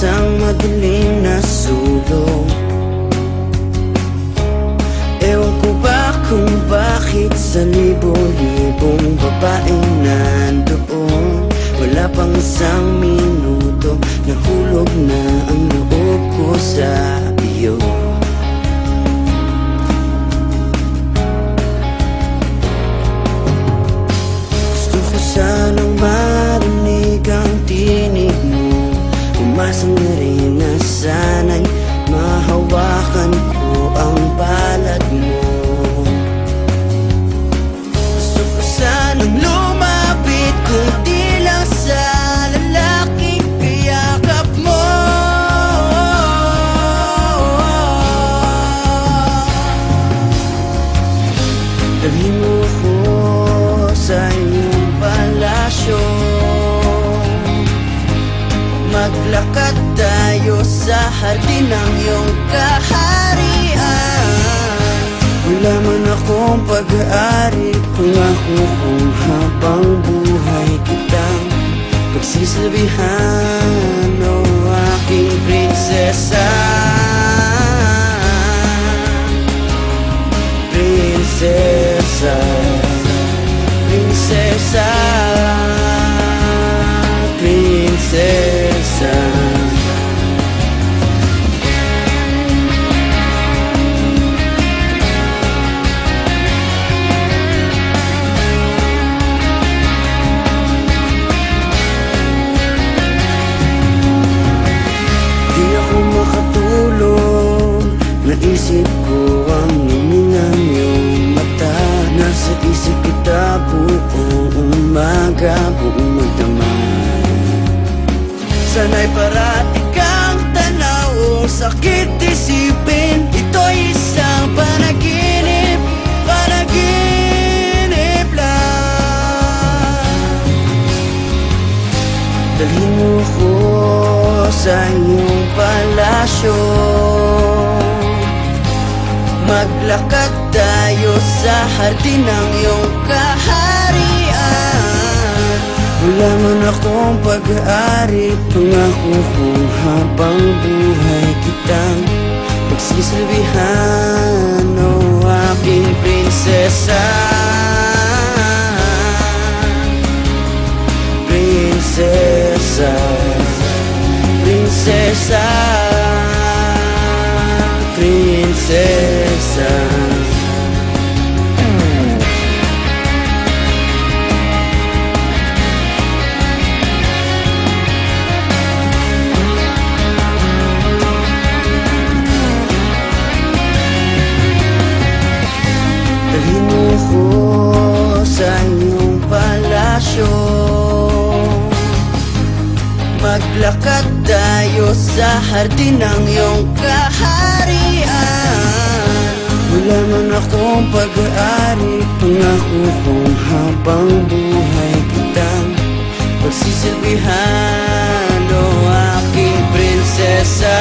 isang madilim na sulok. Ewan ko ba kung bakit sa libo-libong babaeng nandoon, wala pang isang minuto, nahulog na ang loob ko sa iyo. Gusto ko sanang marinig ang tinig mo, umasang na rin na sana'y mahawakan ko ang balat mo. Gusto ko sanang lumapit kunti lang sa lalaking kayakap mo. Dalhin mo ko sa iyong palasyo, maglakad tayo sa hardin ng iyong kaharian. Wala man akong pag-aari, pangako kung habang buhay kitang pagsisilbihan, o aking prinsesa. Prinsesa, prinsesa, prinsesa. Di ako makatulog, naisip ko ang lumingan iyong mata. Nasa isip kita buong umaga, buong magdamay. Sana'y parati kang tanaw, sakit isipin, ito'y isang panaginip, panaginip lang. Dalhin mo ko sa iyong palasyo, maglakad tayo sa hardin ng iyong kaharian. Wala man akong pag-aari, pangako kung habang buhay kitang pagsisilbihan, o aking prinsesa. Prinsesa, prinsesa, prinsesa. Dalhin mo ko sa iyong palasyo, maglakad tayo sa hardin ng iyong kaharian. Wala man akong pag-aari, pangako kung habang buhay kitang pagsisilbihan, o aking prinsesa.